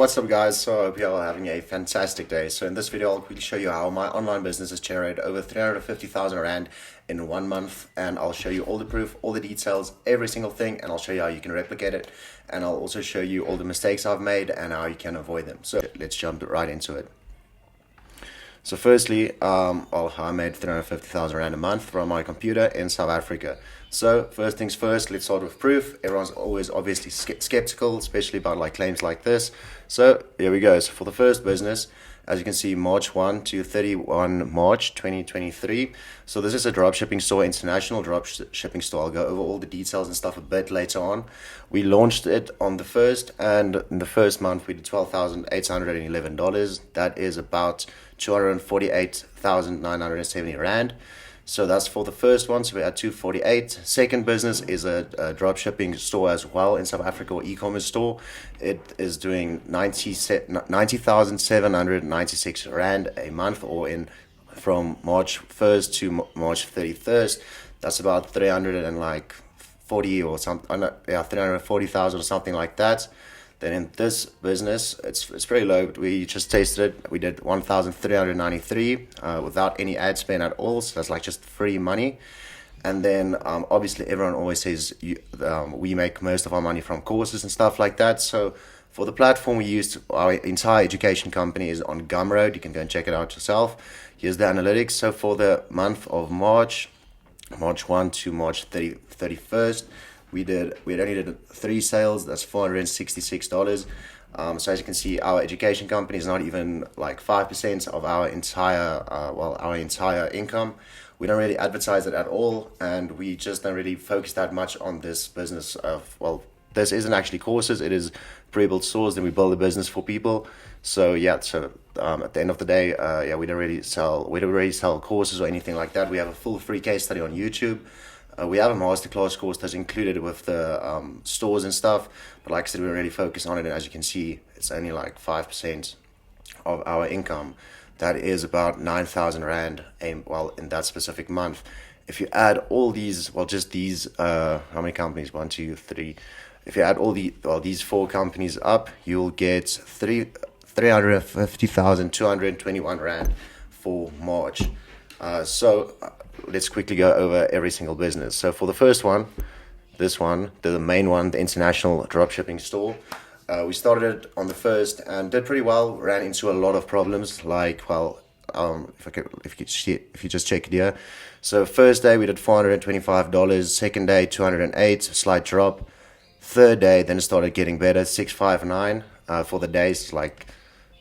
What's up guys? So I hope you all are having a fantastic day. So in this video I'll quickly show you how my online business has generated over 350,000 Rand in 1 month, and I'll show you all the proof, all the details, every single thing, and I'll show you how you can replicate it, and I'll also show you all the mistakes I've made and how you can avoid them. So let's jump right into it. So firstly, how I made 350,000 Rand a month from my computer in South Africa. So first things first, let's start with proof. Everyone's always obviously skeptical, especially about like claims like this. So here we go. So for the first business, as you can see, March 1 to 31 March 2023. So this is a dropshipping store, international dropshipping store. I'll go over all the details and stuff a bit later on. We launched it on the 1st, and in the first month we did $12,811. That is about 248,970 Rand. So that's for the first one. So we had 248. Second business is a dropshipping store as well in South Africa, or e-commerce store. It is doing 90,796 Rand a month, or in from March 1st to March 31st. That's about 340 or something. Yeah, 340,000 or something like that. Then in this business, it's pretty low. We just tasted it. We did 1,393 without any ad spend at all. So that's like just free money. And then obviously everyone always says we make most of our money from courses and stuff like that. So for the platform we used, our entire education company is on Gumroad. You can go and check it out yourself. Here's the analytics. So for the month of March 1 to March 31st, we only did 3 sales. That's $466. So as you can see, our education company is not even like 5% of our entire income. We don't really advertise it at all, and we just don't really focus that much on this business of, this isn't actually courses, it is pre-built stores. Then we build a business for people. So yeah, at the end of the day, we don't really sell courses or anything like that. We have a full free case study on YouTube. We have a masterclass course that's included with the stores and stuff, but like I said, we really focus on it, and as you can see, it's only like 5% of our income. That is about 9,000 Rand in that specific month. If you add all these, just these, how many companies? 1, 2, 3. If you add all these 4 companies up, you'll get 350,221 Rand for March. Let's quickly go over every single business. So for the first one, the main one, the international dropshipping store, we started it on the 1st and did pretty well. Ran into a lot of problems, like if you just check it here. So first day we did $425. Second day 208, slight drop. Third day then it started getting better, 659 for the days, like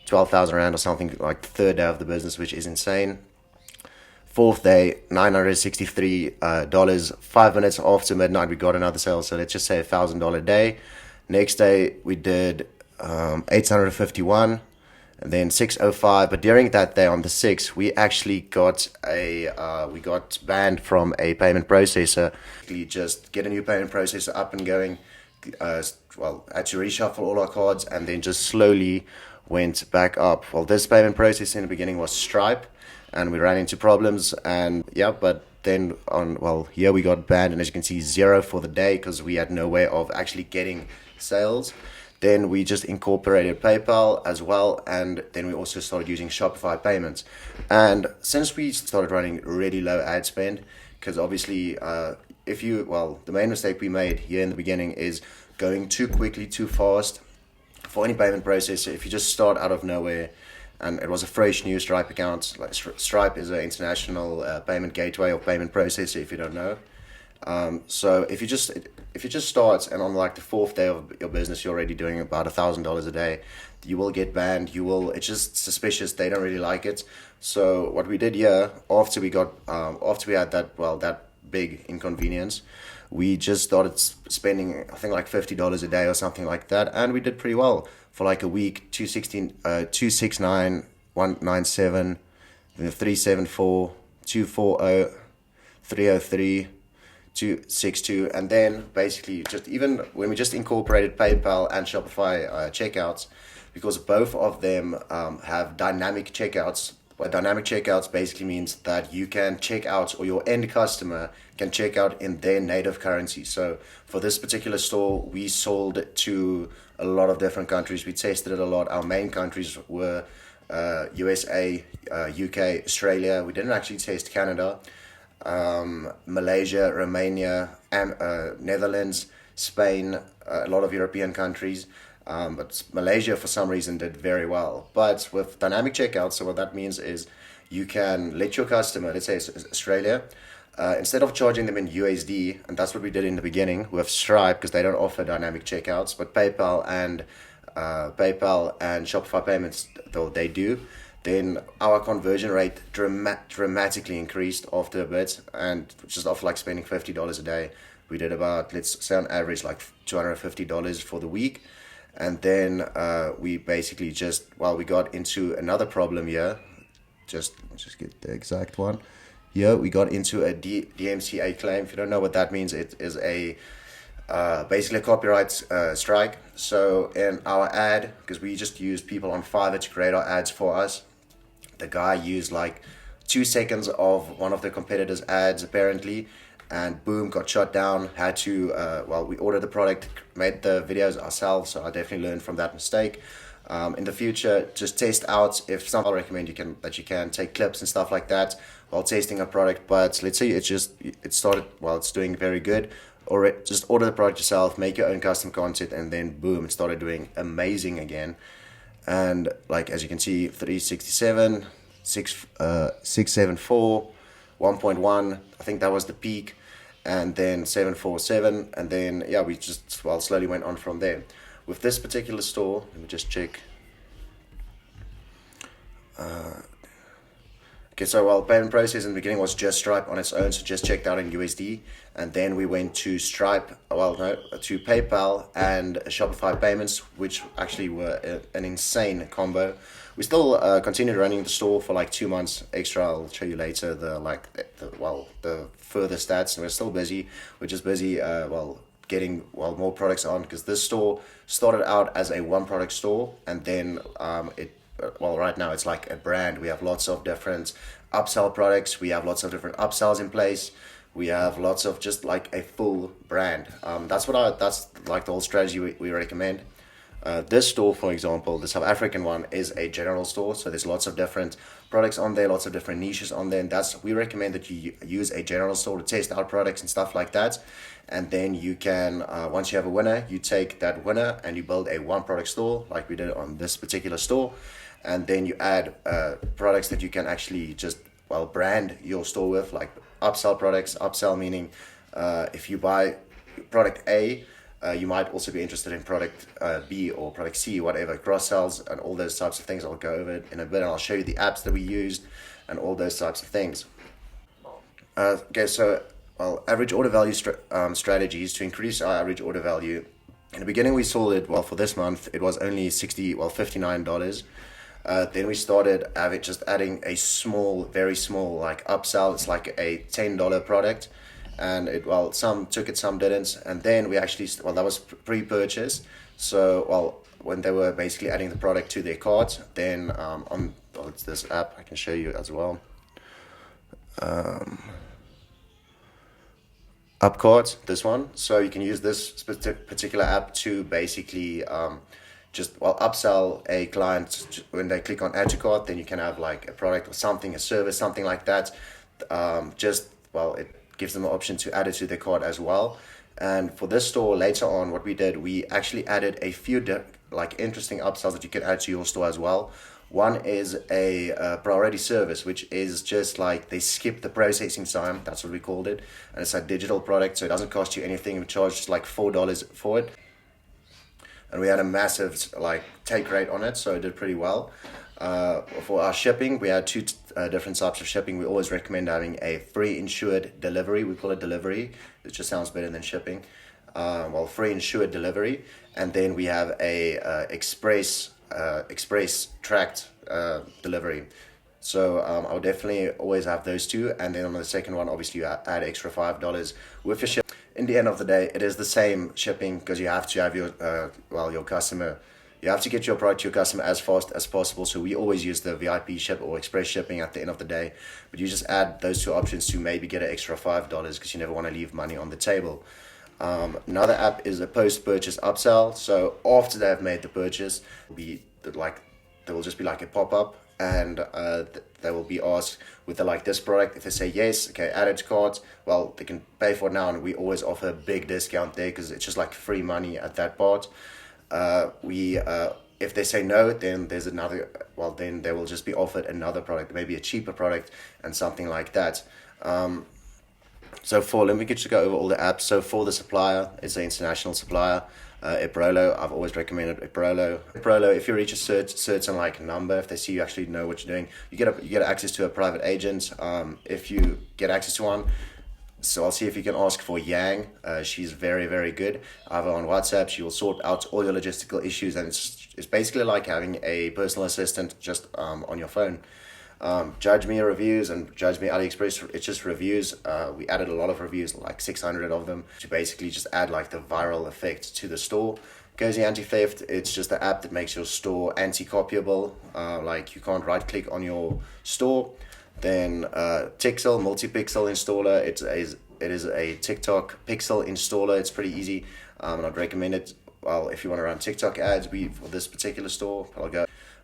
12,000 Rand or something, like the third day of the business, which is insane. Fourth day, $963. 5 minutes after midnight, we got another sale. So let's just say $1,000 day. Next day, we did 851, and then 605. But during that day, on the 6th, we actually got banned from a payment processor. We just get a new payment processor up and going. Had to reshuffle all our cards, and then just slowly went back up. This payment processor in the beginning was Stripe, and we ran into problems, and but then here we got banned, and as you can see, 0 for the day because we had no way of actually getting sales. Then we just incorporated PayPal as well, and then we also started using Shopify payments. And since we started running really low ad spend, because obviously the main mistake we made here in the beginning is going too quickly, too fast for any payment processor. If you just start out of nowhere, and it was a fresh new Stripe account. Like Stripe is an international payment gateway or payment processor, if you don't know. So if you just start, and on like the 4th day of your business you're already doing about $1,000 a day, you will get banned. It's just suspicious. They don't really like it. So what we did here, after we had that big inconvenience, we just started spending, I think, like $50 a day or something like that, and we did pretty well for like a week. 269, 197, 374, 240, 303, 262, and then basically just even when we just incorporated PayPal and Shopify checkouts, because both of them have dynamic checkouts. Well, dynamic checkouts basically means that you can check out, or your end customer can check out in their native currency. So for this particular store, we sold to a lot of different countries. We tested it a lot. Our main countries were USA, UK, Australia. We didn't actually test Canada, Malaysia, Romania, Netherlands, Spain, a lot of European countries. But Malaysia, for some reason, did very well. But with dynamic checkouts, so what that means is you can let your customer, let's say it's Australia, instead of charging them in USD, and that's what we did in the beginning with Stripe, because they don't offer dynamic checkouts, but PayPal and Shopify payments, though they do, then our conversion rate dramatically increased after a bit, and just off like spending $50 a day, we did about, let's say on average, like $250 for the week. And then we basically we got into another problem here. Just get the exact one. Here we got into a DMCA claim. If you don't know what that means, it is a basically a copyright strike. So in our ad, because we just used people on Fiverr to create our ads for us, the guy used like 2 seconds of one of the competitors' ads apparently, and boom, got shut down. Had to we ordered the product, made the videos ourselves, so I definitely learned from that mistake. In the future, just test out. If some, I'll recommend you can take clips and stuff like that while testing a product. But let's say it started, it's doing very good, or just order the product yourself, make your own custom content, and then boom, it started doing amazing again. And like as you can see, 367, 674, 1.1, I think that was the peak, and then 747, and then we just slowly went on from there. With this particular store, let me just check. Okay, so payment process in the beginning was just Stripe on its own, so just checked out in USD, and then we went to to PayPal and Shopify payments, which actually were an insane combo. We still continued running the store for like 2 months extra. I'll show you later the further stats. We're still busy. We're just busy getting more products on, because this store started out as a one product store, and then right now it's like a brand. We have lots of different upsell products. We have lots of different upsells in place. We have lots of just like a full brand. That's like the whole strategy we recommend. This store, for example, the South African one, is a general store, so there's lots of different products on there, lots of different niches on there, and we recommend that you use a general store to test out products and stuff like that. And then you can, once you have a winner, you take that winner and you build a one product store like we did on this particular store, and then you add products that you can actually just brand your store with, like upsell products. Upsell meaning if you buy product A, you might also be interested in product B or product C, whatever, cross sells and all those types of things. I'll go over it in a bit, and I'll show you the apps that we used and all those types of things. Okay, so average order value strategies to increase our average order value. In the beginning, we sold it, for this month, it was only $59. Then we started adding a very small upsell. It's like a $10 product. And some took it, some didn't, and then we actually that was pre-purchase. So when they were basically adding the product to their cart, then it's this app I can show you as well. Upcart, this one. So you can use this particular app to basically upsell a client when they click on add to cart. Then you can have like a product or something, a service, something like that. It gives them the option to add it to their cart as well. And for this store, later on, what we did, we actually added a few interesting upsells that you can add to your store as well. One is a priority service, which is just like they skip the processing time. That's what we called it. And it's a digital product, so it doesn't cost you anything. We charge just like $4 for it. And we had a massive take rate on it, so it did pretty well. For our shipping, we had two different types of shipping. We always recommend having a free insured delivery. We call it delivery. It just sounds better than shipping. Free insured delivery. And then we have a express tracked delivery. So I would definitely always have those two. And then on the second one, obviously you add extra $5 with your ship. In the end of the day, it is the same shipping, because you have to have your customer you have to get your product to your customer as fast as possible. So we always use the VIP ship or express shipping at the end of the day. But you just add those two options to maybe get an extra $5 because you never want to leave money on the table. Another app is a post-purchase upsell. So after they've made the purchase, there will just be like a pop-up, and they will be asked with the this product. If they say yes, okay, add it to cart, well, they can pay for it now, and we always offer a big discount there because it's just like free money at that part. If they say no, then there's another, then they will just be offered another product, maybe a cheaper product and something like that. Let me just go over all the apps. So for the supplier, it's an international supplier. Ebrolo, I've always recommended Ebrolo. Ebrolo, if you reach a certain number, if they see you actually know what you're doing, you get access to a private agent. If you get access to one, so I'll see if you can ask for Yang. She's very, very good. I have her on WhatsApp. She will sort out all your logistical issues, and it's basically like having a personal assistant just on your phone. Judge Me reviews and Judge Me AliExpress, it's just reviews. We added a lot of reviews, like 600 of them, to basically just add the viral effect to the store. Cozy Anti-Theft, it's just the app that makes your store anti-copyable. You can't right click on your store. Then Tixel, multi-pixel installer, it is a TikTok pixel installer. It's pretty easy, and I'd recommend it. Well, if you want to run TikTok ads, for this particular store,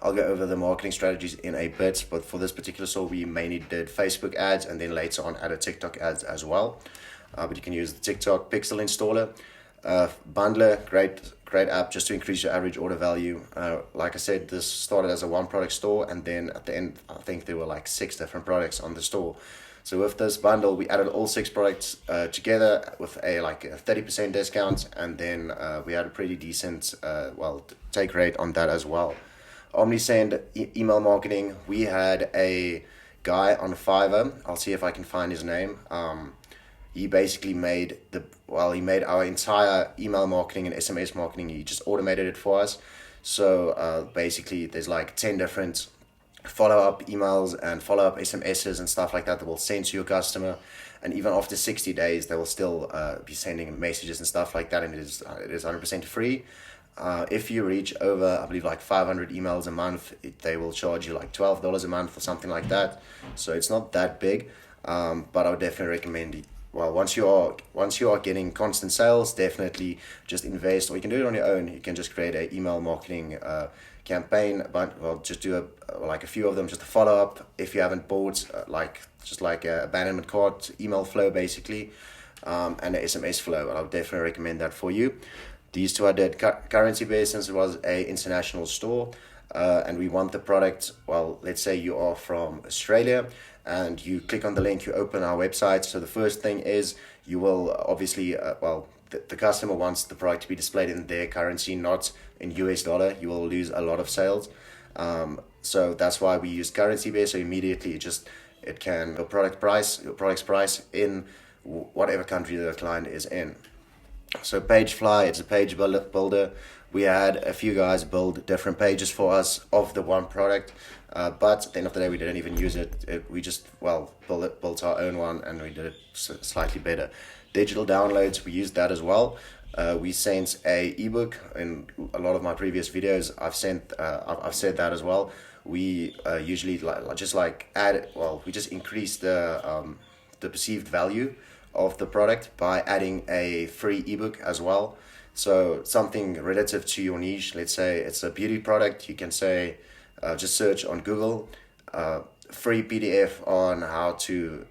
I'll go over the marketing strategies in a bit, but for this particular store, we mainly did Facebook ads and then later on added TikTok ads as well. But you can use the TikTok Pixel Installer. Bundler, great app just to increase your average order value. Like I said, this started as a one product store, and then at the end, I think there were 6 different products on the store. So with this bundle, we added all 6 products together with a 30% discount, and then we had a pretty decent take rate on that as well. Omnisend email marketing, we had a guy on Fiverr. I'll see if I can find his name. He basically made our entire email marketing and SMS marketing. He just automated it for us. So basically there's 10 different follow-up emails and follow-up SMSs and stuff like that will send to your customer, and even after 60 days they will still be sending messages and stuff like that, and it is 100% free. If you reach over, I believe 500 emails a month, they will charge you $12 a month or something like that. So it's not that big, but I would definitely recommend. Once you are getting constant sales, definitely just invest, or you can do it on your own. You can just create an email marketing campaign, but just do a few of them, just a follow up. If you haven't bought just a abandonment cart email flow basically, and an SMS flow, I would definitely recommend that for you. These two I did. Currency Base, since it was a international store, and we want the product, let's say you are from Australia and you click on the link, you open our website. So the first thing is you will obviously, the customer wants the product to be displayed in their currency, not in US dollar. You will lose a lot of sales. So that's why we use Currency Base. So immediately it can your product's price in whatever country the client is in. So Pagefly, it's a page builder. We had a few guys build different pages for us of the one product, but at the end of the day, we didn't even use it. We just built our own one, and we did it slightly better. Digital downloads, we used that as well. We sent a ebook. In a lot of my previous videos, I've said that as well. We usually we just increase the perceived value of the product by adding a free ebook as well. So something relative to your niche. Let's say it's a beauty product. You can say, just search on Google, free PDF on how to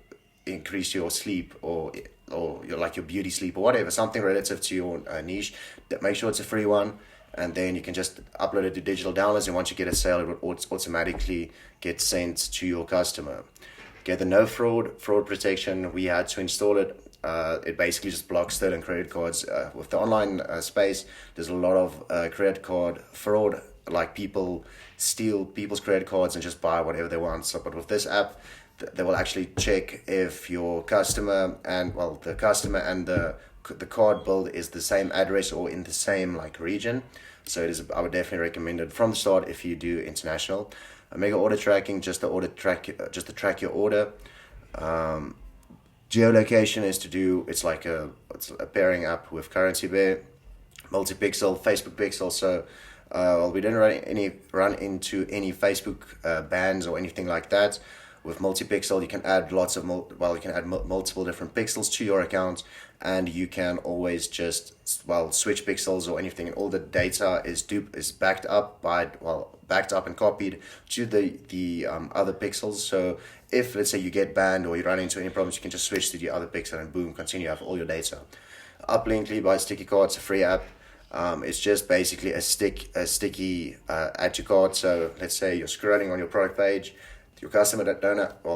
increase your sleep or your beauty sleep or whatever. Something relative to your niche. Make sure it's a free one, and then you can just upload it to digital downloads. And once you get a sale, it will automatically get sent to your customer. Okay, the no fraud protection, we had to install it. It basically just blocks stolen credit cards. With the online space, there's a lot of credit card fraud, people steal people's credit cards and just buy whatever they want. So, but with this app, they will actually check if your customer and the card build is the same address or in the same region. So I would definitely recommend it from the start if you do international. Mega order tracking, just to track your order. Geolocation is it's a pairing app with Currency Bear. Multi-pixel, Facebook pixel. So Well, we didn't run into any Facebook bans or anything like that. With multi-pixel, you can add you can add multiple different pixels to your account, and you can always just switch pixels or anything, and all the data is backed up and copied to the other pixels. So if, let's say, you get banned or you run into any problems, you can just switch to the other pixel and boom, continue, have all your data. Uplinkly by Sticky Cards, a free app. It's just basically a sticky add to cart. So let's say you're scrolling on your product page, your customer that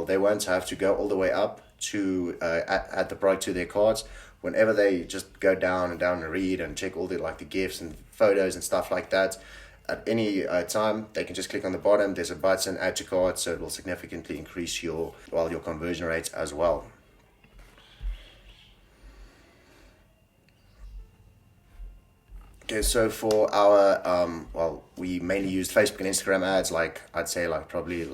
they won't have to go all the way up to add the product to their cards. Whenever they just go down and read and check all the gifts and photos and stuff like that, at any time they can just click on the bottom. There's a button, add to cart, so it will significantly increase your conversion rates as well. Okay, so for our we mainly used Facebook and Instagram ads. I'd say probably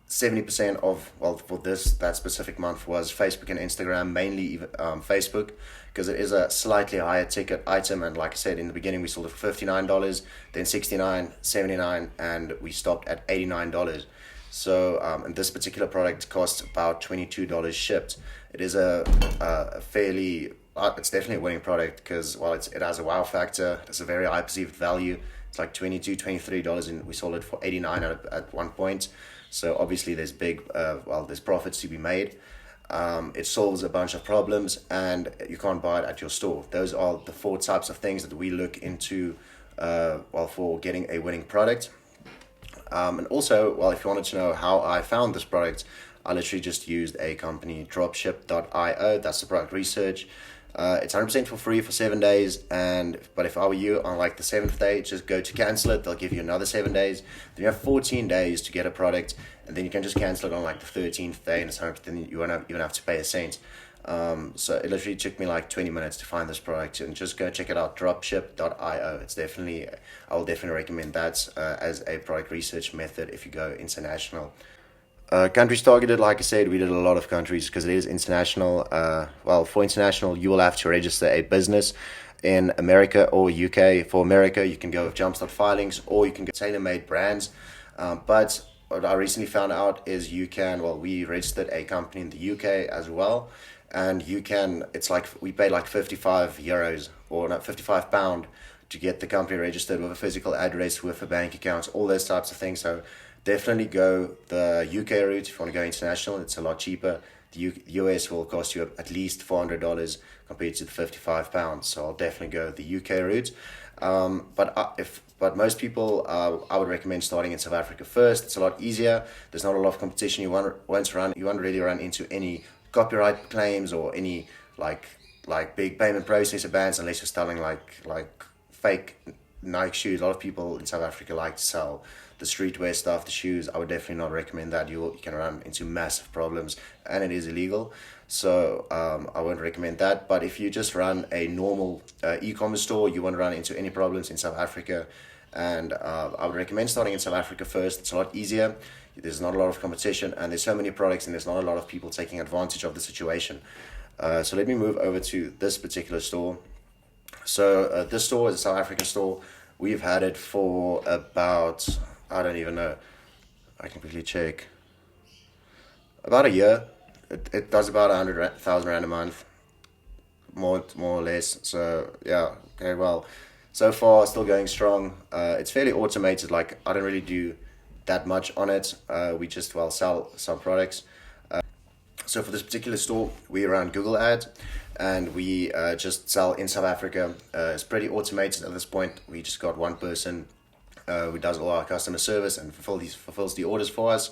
70% of, for that specific month was Facebook and Instagram, mainly Facebook, because it is a slightly higher ticket item. And like I said in the beginning, we sold it for $59, then $69, $79, and we stopped at $89. So and this particular product costs about $22 shipped. It is a fairly it's definitely a winning product because it has a wow factor. It's a very high perceived value. It's like $22, $23, and we sold it for $89 at one point. So obviously there's there's profits to be made. It solves a bunch of problems, and you can't buy it at your store. Those are the 4 types of things that we look into for getting a winning product. And also, if you wanted to know how I found this product, I literally just used a company, dropship.io. That's the product research. It's 100% for free for 7 days, but if I were you, on the 7th day, just go to cancel it. They'll give you another 7 days. Then you have 14 days to get a product, and then you can just cancel it on the 13th day, and then you won't even have to pay a cent. So it literally took me 20 minutes to find this product, and just go check it out, dropship.io. I will definitely recommend that as a product research method if you go international. Countries targeted, like I said, we did a lot of countries because it is international. For international, you will have to register a business in America or UK. For America, you can go with Jumpstart filings, or you can go tailor-made brands. But what I recently found out is we registered a company in the UK as well. And we paid €55 or not £55 to get the company registered with a physical address, with a bank account, all those types of things. So definitely go the UK route if you want to go international. It's a lot cheaper. The US will cost you at least $400 compared to the £55. So I'll definitely go the UK route. But most people, I would recommend starting in South Africa first. It's a lot easier. There's not a lot of competition. You won't really run into any copyright claims or any big payment processor bans unless you're selling fake Nike shoes. A lot of people in South Africa like to sell the streetwear stuff, the shoes. I would definitely not recommend that. You can run into massive problems, and it is illegal. So I won't recommend that. But if you just run a normal e-commerce store, you won't run into any problems in South Africa. And I would recommend starting in South Africa first. It's a lot easier. There's not a lot of competition, and there's so many products, and there's not a lot of people taking advantage of the situation. So let me move over to this particular store. So this store is a South African store. We've had it for about, I don't even know, I can quickly check, about a year. It does about 100,000 Rand a month, more or less. So yeah, okay, well, so far still going strong. It's fairly automated. I don't really do that much on it. We just sell some products. So for this particular store, we run Google Ads, and we just sell in South Africa. It's pretty automated at this point. We just got one person who does all our customer service and fulfills the orders for us.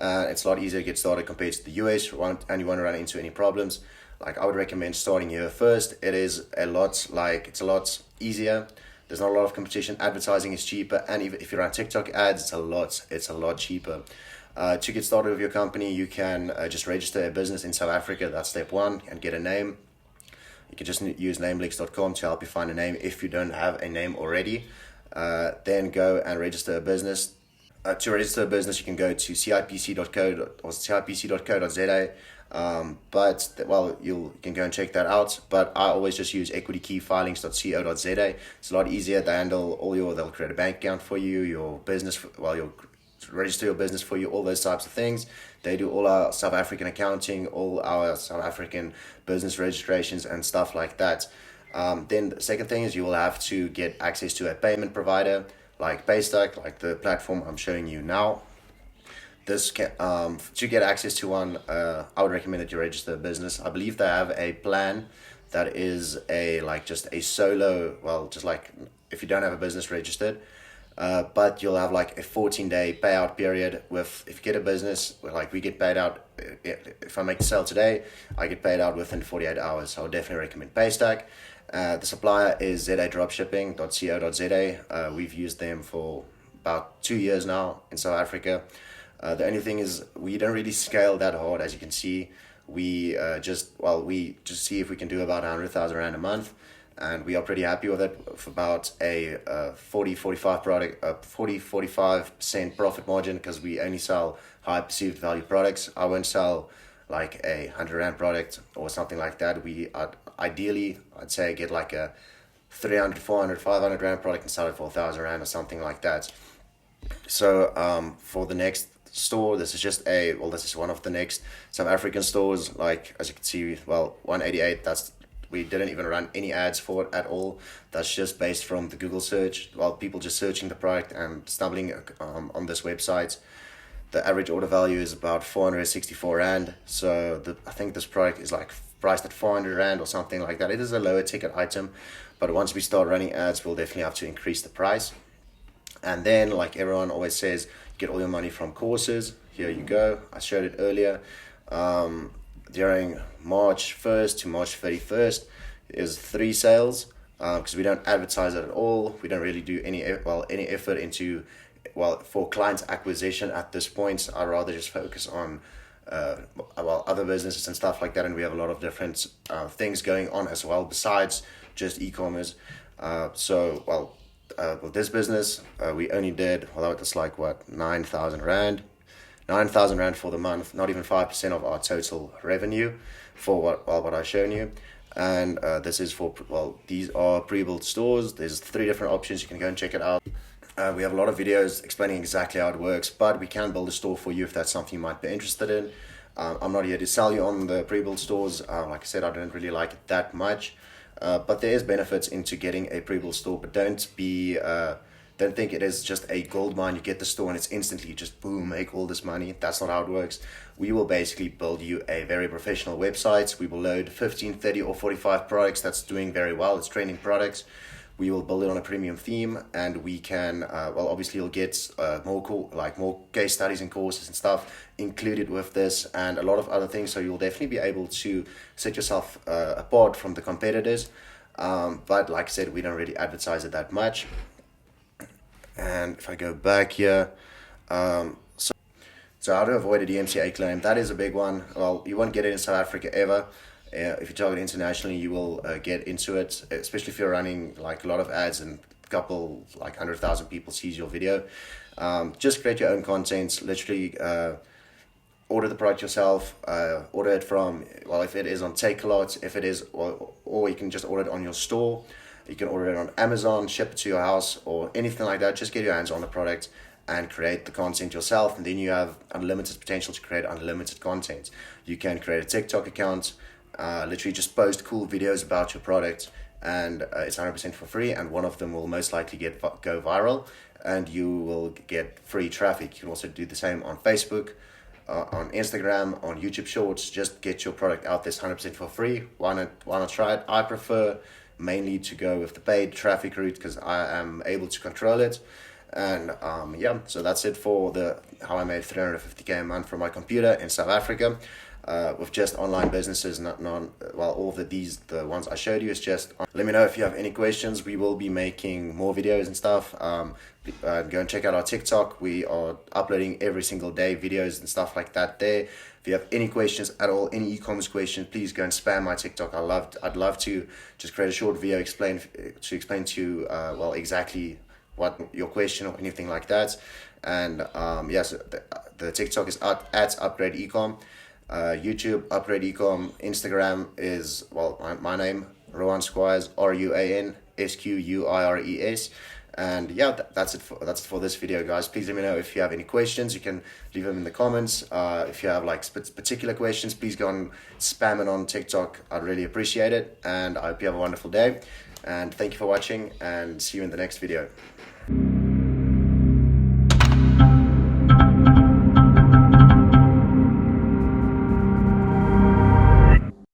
It's a lot easier to get started compared to the US, and you won't run into any problems. I would recommend starting here first. It's a lot easier. There's not a lot of competition. Advertising is cheaper, and even if you run TikTok ads, it's a lot cheaper. To get started with your company, you can just register a business in South Africa. That's step 1, and get a name. You can just use namelix.com to help you find a name if you don't have a name already. Then go and register a business. To register a business, you can go to cipc.co or cipc.co.za. But well, you can go and check that out. But I always just use equitykeyfilings.co.za. It's a lot easier. They handle they'll create a bank account for you, your business, you'll register your business for you, all those types of things. They do all our South African accounting, all our South African business registrations and stuff like that. Then the second thing is you will have to get access to a payment provider like Paystack, like the platform I'm showing you now. This can, to get access to one, I would recommend that you register a business. I believe they have a plan that is just a solo, just like if you don't have a business registered, but you'll have like a 14-day payout period. If you get a business, like we get paid out, if I make a sale today, I get paid out within 48 hours. So I would definitely recommend Paystack. The supplier is zadropshipping.co.za. We've used them for about 2 years now in South Africa. The only thing is we don't really scale that hard, as you can see. We just see if we can do about 100,000 Rand a month, and we are pretty happy with it, for about a 45% profit margin, because we only sell high perceived value products. I won't sell like a 100 Rand product or something like that. Ideally, I'd say get like a 300, 400, 500 Rand product and sell it for 1,000 Rand or something like that. So for the next store, this is one of the next South African stores. Like, as you can see, 188, we didn't even run any ads for it at all. That's just based from the Google search, people just searching the product and stumbling on this website. The average order value is about 464 Rand. So I think this product is like priced at 400 Rand or something like that. It is a lower ticket item, but once we start running ads, we'll definitely have to increase the price. And then, like everyone always says, get all your money from courses. Here you go. I showed it earlier. During March 1st to March 31st is 3 sales, because we don't advertise it at all. We don't really do any effort into for client acquisition at this point. I'd rather just focus on other businesses and stuff like that, and we have a lot of different things going on as well besides just e-commerce. With this business, we only did, it's like 9,000 Rand. 9,000 Rand for the month, not even 5% of our total revenue for what I've shown you. And this is these are pre-built stores. There's 3 different options. You can go and check it out. We have a lot of videos explaining exactly how it works, but we can build a store for you if that's something you might be interested in. I'm not here to sell you on the pre-built stores. Like I said, I don't really like it that much. But there is benefits into getting a pre-built store, but don't think it is just a gold mine. You get the store and it's instantly just boom, make all this money. That's not how it works. We will basically build you a very professional website. We will load 15, 30 or 45 products that's doing very well. It's training products. We will build it on a premium theme, and we can obviously you'll get more case studies and courses and stuff included with this, and a lot of other things. So you'll definitely be able to set yourself apart from the competitors. But like I said, we don't really advertise it that much. And if I go back here, so how to avoid a DMCA claim, that is a big one. Well, you won't get it in South Africa ever. If you target internationally, you will get into it, especially if you're running like a lot of ads and a couple, like 100,000 people sees your video. Just create your own content, literally order the product yourself, order it from, if it is on Takealot, if it is, or you can just order it on your store. You can order it on Amazon, ship it to your house or anything like that. Just get your hands on the product and create the content yourself, and then you have unlimited potential to create unlimited content. You can create a TikTok account, literally just post cool videos about your product, and it's 100% for free, and one of them will most likely go viral, and you will get free traffic. You can also do the same on Facebook, on Instagram, on YouTube Shorts. Just get your product out there 100% for free. Why not try it? I prefer mainly to go with the paid traffic route because I am able to control it. And so that's it for how I made 350K a month from my computer in South Africa. With just online businesses, the ones I showed you is just. Let me know if you have any questions. We will be making more videos and stuff. Go and check out our TikTok. We are uploading every single day videos and stuff like that there. If you have any questions at all, any e-commerce questions, please go and spam my TikTok. I'd love to just create a short video explain to you exactly what your question or anything like that. And yes, the TikTok is at Upgrade Ecom, YouTube Upgrade Ecom, Instagram is, well, my name, Rowan Squires, RuanSquires. And yeah, that's it for this video, guys. Please let me know if you have any questions. You can leave them in the comments. If you have like particular questions, please go and spam it on TikTok. I'd really appreciate it. And I hope you have a wonderful day. And thank you for watching, and see you in the next video.